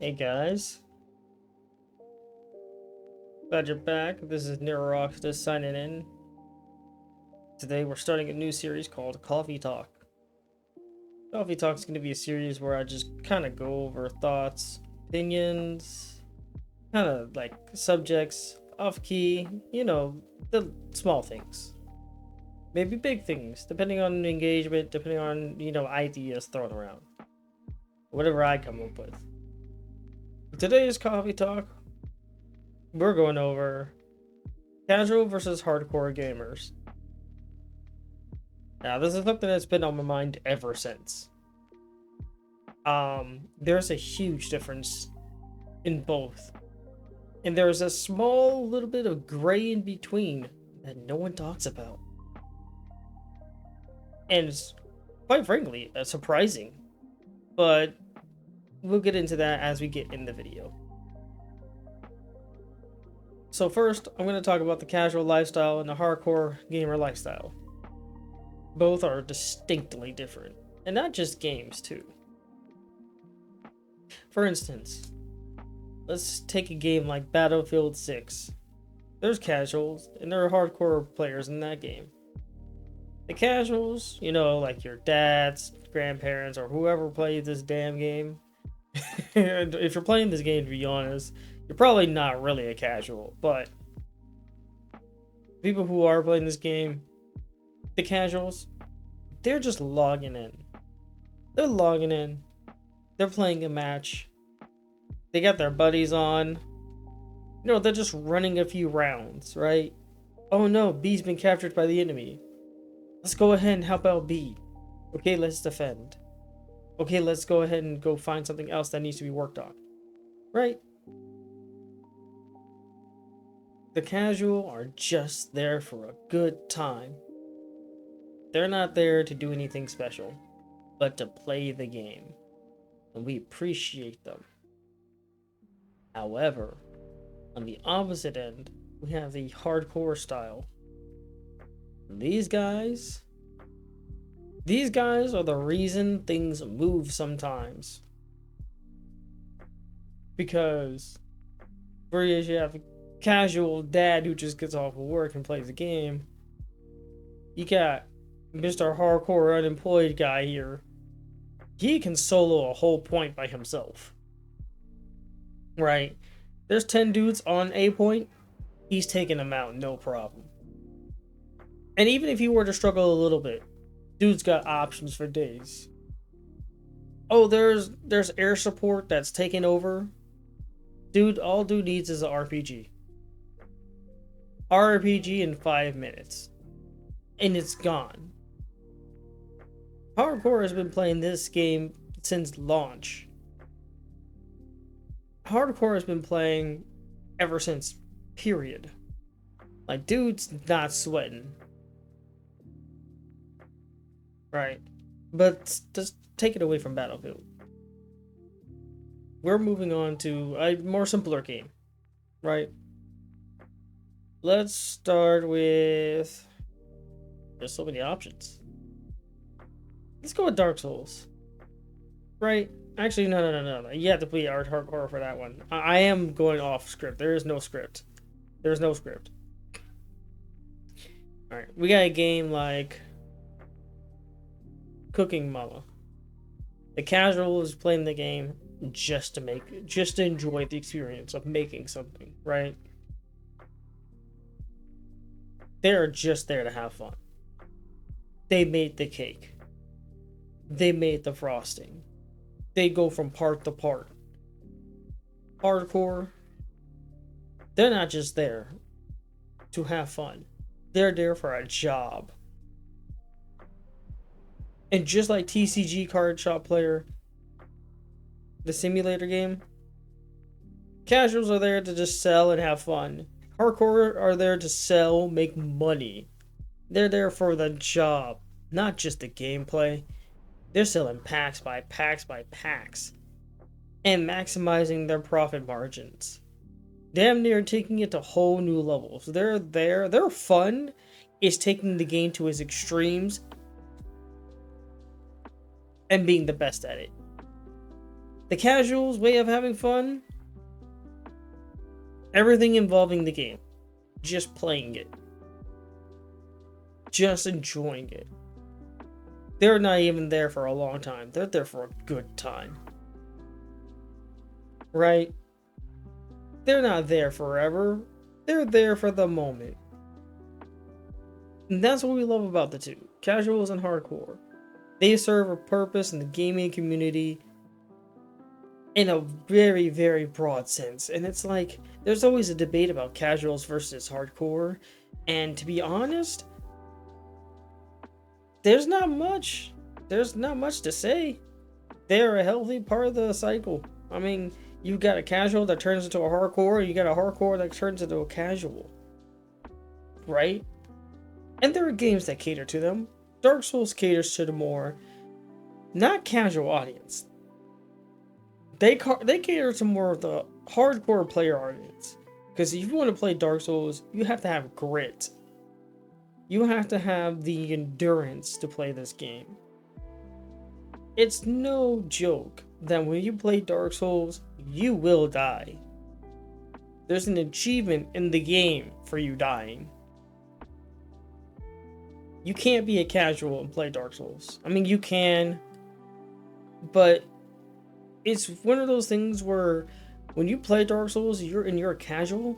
Hey guys, glad you're back. This is Nero oxidus signing in. Today we're starting a new series called Coffee Talk. Coffee Talk is going to be a series where I just kind of go over thoughts, opinions, kind of like subjects, off key, the small things. Maybe big things, depending on engagement, depending on, ideas thrown around. Whatever I come up with. Today's Coffee Talk, we're going over casual versus hardcore gamers. Now, this is something that's been on my mind ever since. There's a huge difference in both. And there's a small little bit of gray in between that no one talks about. And it's, quite frankly, surprising. But we'll get into that as we get in the video. So first, I'm going to talk about the casual lifestyle and the hardcore gamer lifestyle. Both are distinctly different, and not just games too. For instance, let's take a game like Battlefield 6. There's casuals, and there are hardcore players in that game. The casuals, like your dads, grandparents, or whoever plays this damn game. And if you're playing this game, to be honest, you're probably not really a casual, but people who are playing this game, the casuals, they're just logging in. They're logging in. They're playing a match. They got their buddies on. They're just running a few rounds, right? Oh no, B's been captured by the enemy. Let's go ahead and help out B. Okay, let's defend. Okay, let's go ahead and go find something else that needs to be worked on. Right? The casual are just there for a good time. They're not there to do anything special, but to play the game. And we appreciate them. However, on the opposite end, we have the hardcore style. These guys are the reason things move sometimes. Because whereas you have a casual dad who just gets off of work and plays a game, you got Mr. Hardcore unemployed guy here. He can solo a whole point by himself. Right? There's 10 dudes on A point, he's taking them out, no problem. And even if he were to struggle a little bit, dude's got options for days. Oh, there's air support that's taking over. Dude, all dude needs is an RPG. RPG in 5 minutes. And it's gone. Hardcore has been playing this game since launch. Hardcore has been playing ever since, period. Like, dude's not sweating. Right. But just take it away from Battlefield. We're moving on to a more simpler game. Right? Let's start with... There's so many options. Let's go with Dark Souls. Right? Actually, no. You have to play hardcore for that one. I am going off script. There is no script. There's no script. Alright, we got a game like Cooking Mama. The casual is playing the game just to enjoy the experience of making something, right? They're just there to have fun. They made the cake. They made the frosting. They go from part to part. Hardcore, they're not just there to have fun. They're there for a job. And just like TCG Card Shop Player, the simulator game, casuals are there to just sell and have fun. Hardcore are there to sell, make money. They're there for the job, not just the gameplay. They're selling packs by packs by packs and maximizing their profit margins. Damn near taking it to whole new levels. They're there. Their fun is taking the game to its extremes and being the best at it. The casuals way of having fun, everything involving the game. Just playing it. Just enjoying it. They're not even there for a long time. They're there for a good time. Right? They're not there forever. They're there for the moment. And that's what we love about the two. Casuals and hardcore. They serve a purpose in the gaming community in a very, very broad sense. And it's like, there's always a debate about casuals versus hardcore. And to be honest, there's not much to say. They're a healthy part of the cycle. I mean, you got a casual that turns into a hardcore, and you got a hardcore that turns into a casual. Right? And there are games that cater to them. Dark Souls caters to the more not casual audience. They cater to more of the hardcore player audience. Because if you want to play Dark Souls, you have to have grit. You have to have the endurance to play this game. It's no joke that when you play Dark Souls, you will die. There's an achievement in the game for you dying. You can't be a casual and play Dark Souls. I mean, you can, but it's one of those things where when you play Dark Souls, you're a casual,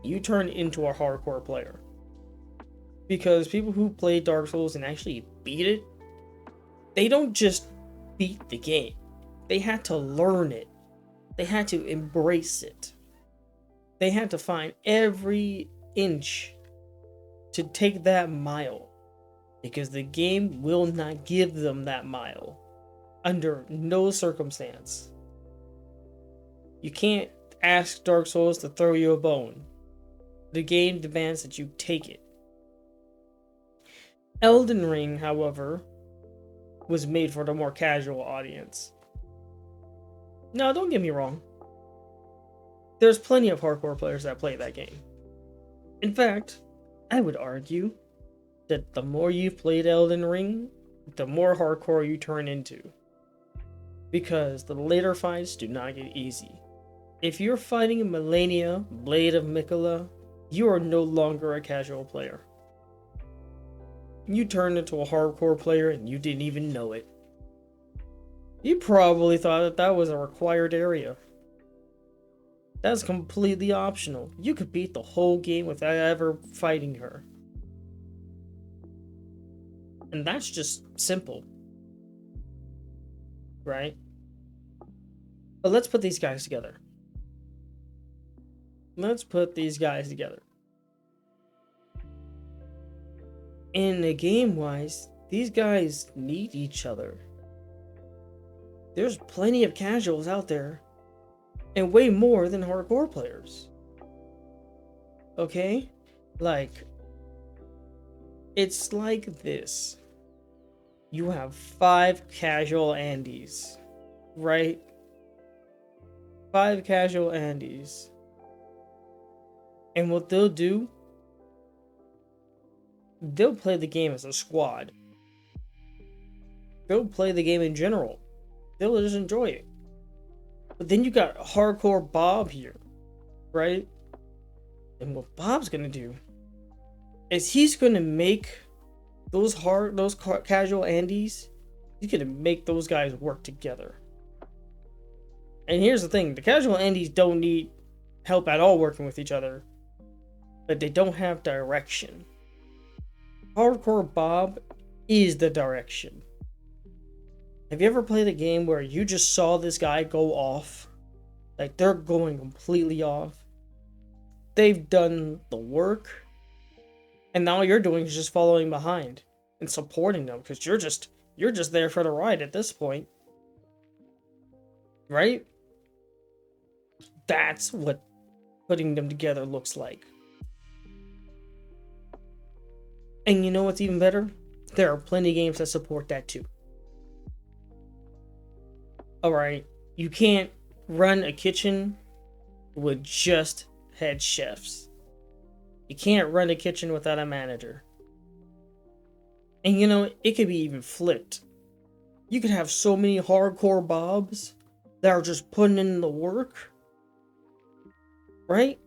you turn into a hardcore player. Because people who play Dark Souls and actually beat it, they don't just beat the game. They had to learn it. They had to embrace it. They had to find every inch to take that mile. Because the game will not give them that mile. Under no circumstance. You can't ask Dark Souls to throw you a bone. The game demands that you take it. Elden Ring, however, was made for the more casual audience. Now, don't get me wrong. There's plenty of hardcore players that play that game. In fact, I would argue that the more you've played Elden Ring, the more hardcore you turn into. Because the later fights do not get easy. If you're fighting Melania, Blade of Mikola, you are no longer a casual player. You turned into a hardcore player and you didn't even know it. You probably thought that was a required area. That's completely optional. You could beat the whole game without ever fighting her. And that's just simple. Right? But let's put these guys together. In the game wise, these guys need each other. There's plenty of casuals out there, and way more than hardcore players. Okay? Like, it's like this. You have 5 casual Andes, right? 5 casual Andes. And what they'll do, they'll play the game as a squad. They'll play the game in general. They'll just enjoy it. But then you got hardcore Bob here, right? And what Bob's gonna do is he's gonna make those casual Andes, he's gonna make those guys work together. And here's the thing, the casual Andes don't need help at all working with each other, but they don't have direction. Hardcore Bob is the direction. Have you ever played a game where you just saw this guy go off? Like, they're going completely off. They've done the work, and now all you're doing is just following behind and supporting them, because you're just there for the ride at this point. Right? That's what putting them together looks like. And you know what's even better? There are plenty of games that support that too. Alright, you can't run a kitchen with just head chefs. You can't run a kitchen without a manager. And you know, it could be even flipped. You could have so many hardcore Bobs that are just putting in the work, right?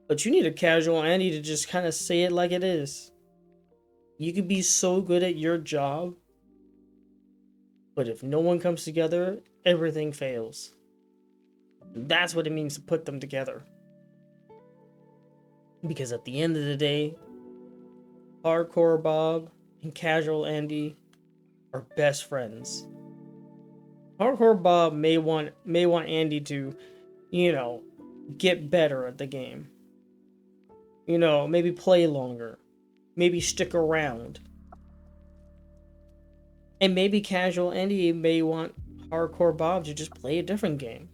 But you need a casual Andy to just kind of say it like it is. You could be so good at your job, but if no one comes together, everything fails. That's what it means to put them together. Because at the end of the day, Hardcore Bob and Casual Andy are best friends. Hardcore Bob may want Andy to, get better at the game. Maybe play longer. Maybe stick around. And maybe Casual Andy may want Hardcore Bob to just play a different game.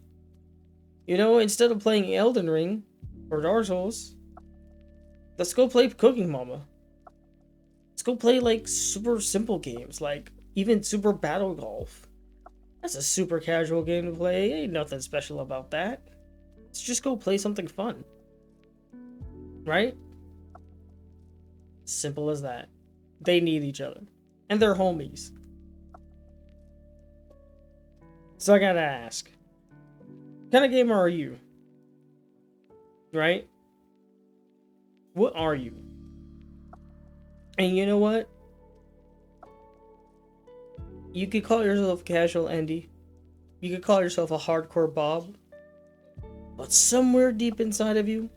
Instead of playing Elden Ring or Dark Souls, let's go play Cooking Mama. Let's go play like super simple games, like even Super Battle Golf. That's a super casual game to play. Ain't nothing special about that. Let's just go play something fun. Right? Simple as that. They need each other. And they're homies. So I gotta ask. What kind of gamer are you? Right? What are you? And you know what? You could call yourself Casual Andy. You could call yourself a Hardcore Bob. But somewhere deep inside of you,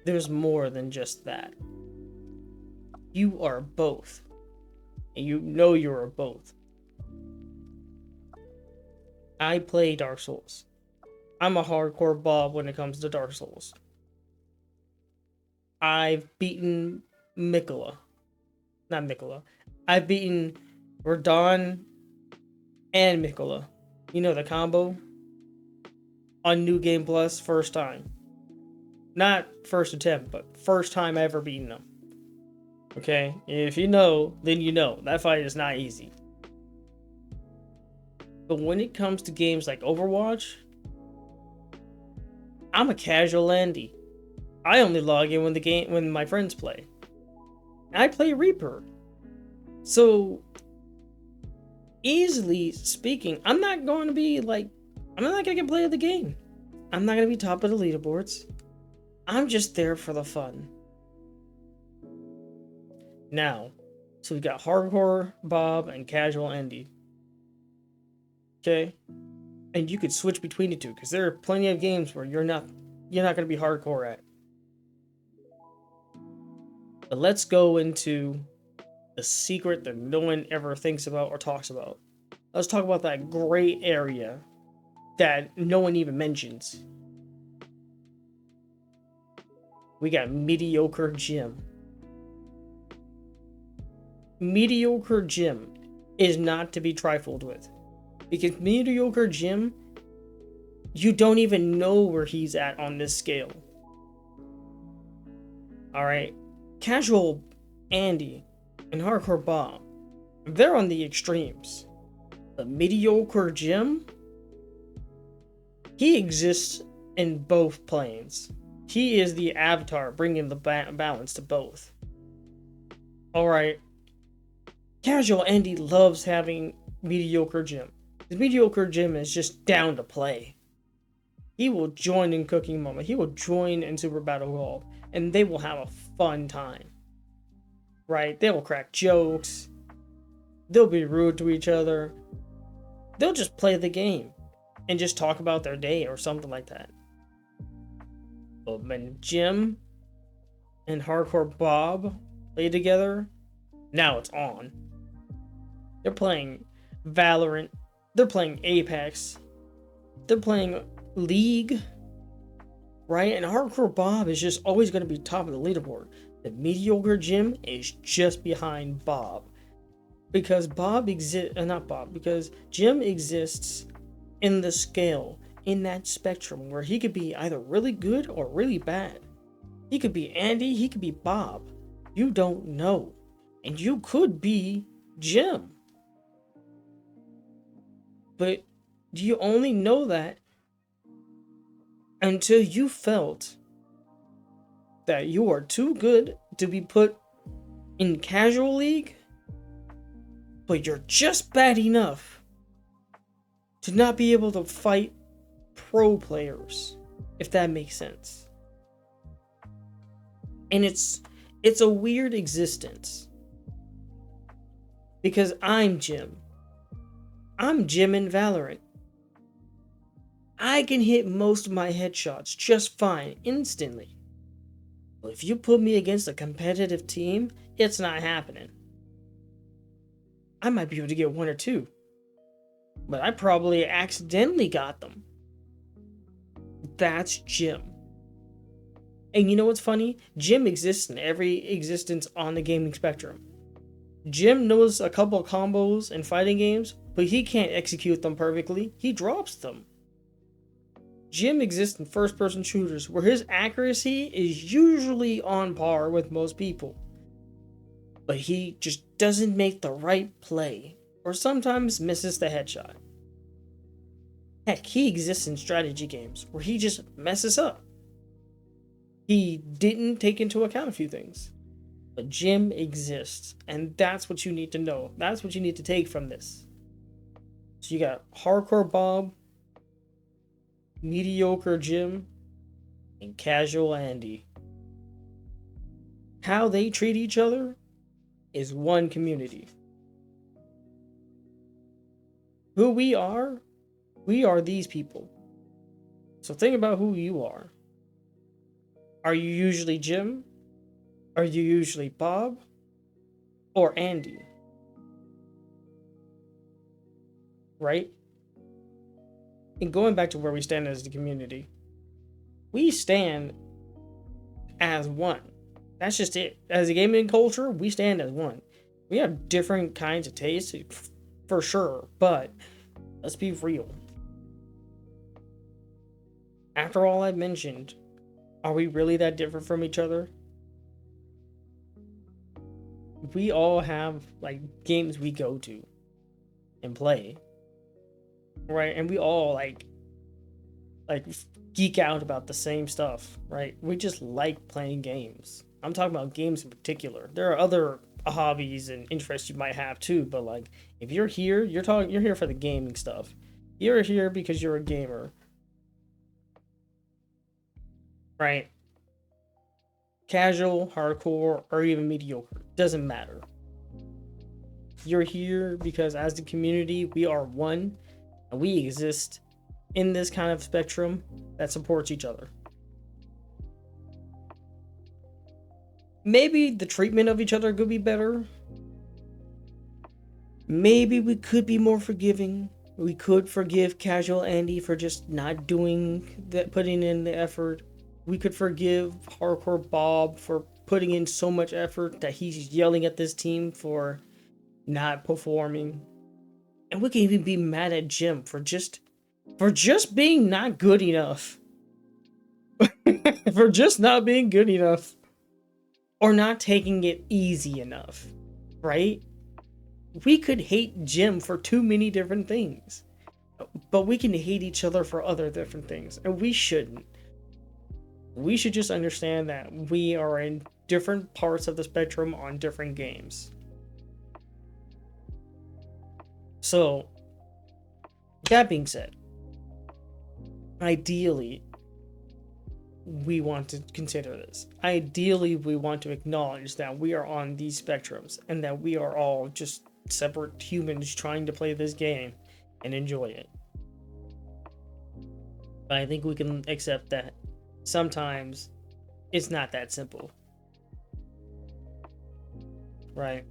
there's more than just that. You are both. And you know you are both. I play Dark Souls. I'm a Hardcore Bob when it comes to Dark Souls. I've beaten Mikola. Not Mikola. I've beaten Radon and Mikola. The combo? On New Game Plus, first time. Not first attempt, but first time I ever beaten them. Okay? If you know, then you know. That fight is not easy. But when it comes to games like Overwatch, I'm a Casual Andy. I only log in when my friends play. I play Reaper. So, easily speaking, I'm not going to play the game. I'm not going to be top of the leaderboards. I'm just there for the fun. Now, so we got Hardcore Bob and Casual Andy. Okay? And you could switch between the two, because there are plenty of games where you're not going to be hardcore at. But let's go into the secret that no one ever thinks about or talks about. Let's talk about that gray area that no one even mentions. We got Mediocre Jim. Mediocre Jim is not to be trifled with. Because Mediocre Jim, you don't even know where he's at on this scale. Alright? Casual Andy and Hardcore Bob, they're on the extremes. But Mediocre Jim, he exists in both planes. He is the avatar bringing the balance to both. Alright. Casual Andy loves having Mediocre Jim. The Mediocre Jim is just down to play. He will join in Cooking Mama. He will join in Super Battle Golf. And they will have a fun time. Right? They will crack jokes. They'll be rude to each other. They'll just play the game. And just talk about their day or something like that. But when Jim and Hardcore Bob play together, now it's on. They're playing Valorant. They're playing Apex. They're playing League. Right? And Hardcore Bob is just always going to be top of the leaderboard. The Mediocre Jim is just behind Bob. Because because Jim exists in the scale, in that spectrum, where he could be either really good or really bad. He could be Andy, he could be Bob. You don't know. And you could be Jim. But do you only know that until you felt that you are too good to be put in casual league, but you're just bad enough to not be able to fight pro players, if that makes sense. And it's a weird existence. Because I'm Jim. I'm Jim in Valorant. I can hit most of my headshots just fine, instantly. But if you put me against a competitive team, it's not happening. I might be able to get one or two, but I probably accidentally got them. That's Jim. And you know what's funny? Jim exists in every existence on the gaming spectrum. Jim knows a couple of combos in fighting games, but he can't execute them perfectly. He drops them. Jim exists in first-person shooters, where his accuracy is usually on par with most people. But he just doesn't make the right play, or sometimes misses the headshot. Heck, he exists in strategy games, where he just messes up. He didn't take into account a few things. But Jim exists, and that's what you need to know. That's what you need to take from this. So you got Hardcore Bob, Mediocre Jim, and Casual Andy. How they treat each other is one community. Who we are these people. So think about who you are. Are you usually Jim? Are you usually Bob? Or Andy? Right? And going back to where we stand as the community, we stand as one. That's just it. As a gaming culture, we stand as one. We have different kinds of tastes, for sure, but let's be real. After all I've mentioned, are we really that different from each other? We all have, like, games we go to and play. Right? And we all, like geek out about the same stuff, right? We just like playing games. I'm talking about games in particular. There are other hobbies and interests you might have too, but like if you're here, you're here for the gaming stuff. You're here because you're a gamer. Right? Casual, hardcore, or even mediocre. Doesn't matter. You're here because as the community, we are one, and we exist in this kind of spectrum that supports each other. Maybe the treatment of each other could be better. Maybe we could be more forgiving. We could forgive Casual Andy for just not doing that, putting in the effort. We could forgive Hardcore Bob for putting in so much effort that he's yelling at this team for not performing. And we can even be mad at Jim for just being not good enough. For just not being good enough. Or not taking it easy enough. Right? We could hate Jim for too many different things. But we can hate each other for other different things. And we shouldn't. We should just understand that we are in different parts of the spectrum on different games. So, that being said, ideally, we want to consider this. Ideally, we want to acknowledge that we are on these spectrums and that we are all just separate humans trying to play this game and enjoy it. But I think we can accept that sometimes it's not that simple. Right?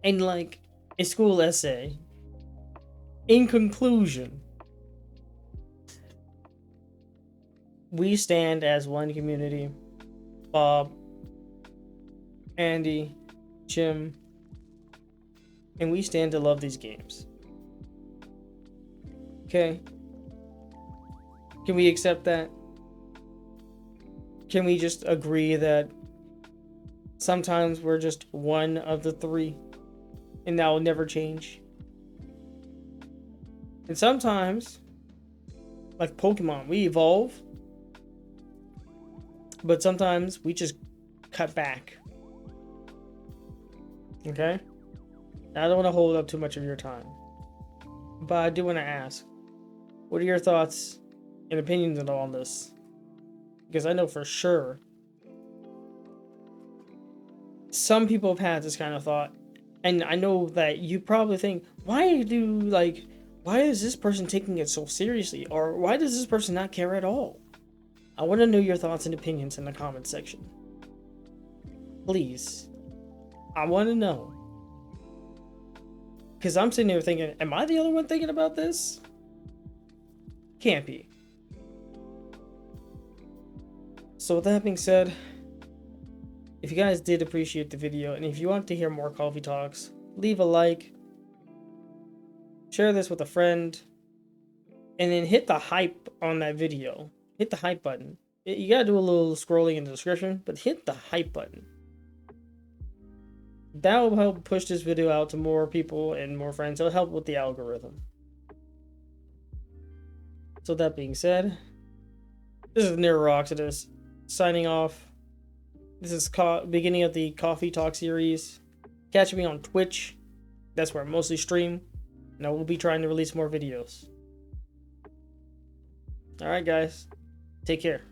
And like a school essay, in conclusion, we stand as one community. Bob, Andy, Jim, and we stand to love these games. Okay? Can we accept that? Can we just agree that sometimes we're just one of the three and that will never change? And sometimes, like Pokemon, we evolve, but sometimes we just cut back. Okay? I don't want to hold up too much of your time, but I do want to ask, what are your thoughts and opinions on all this? Because I know for sure some people have had this kind of thought, and I know that you probably think, why is this person taking it so seriously, or why does this person not care at all? I want to know your thoughts and opinions in the comment section. Please. I want to know. Because I'm sitting here thinking, am I the only one thinking about this? Can't be. So with that being said, if you guys did appreciate the video, and if you want to hear more coffee talks, leave a like, share this with a friend, and then hit the hype on that video. Hit the hype button. You gotta do a little scrolling in the description, but hit the hype button. That will help push this video out to more people and more friends. It'll help with the algorithm. So that being said, this is Nero Oxidus signing off. This is beginning of the Coffee Talk series. Catch me on Twitch. That's where I mostly stream. And I will be trying to release more videos. Alright guys, take care.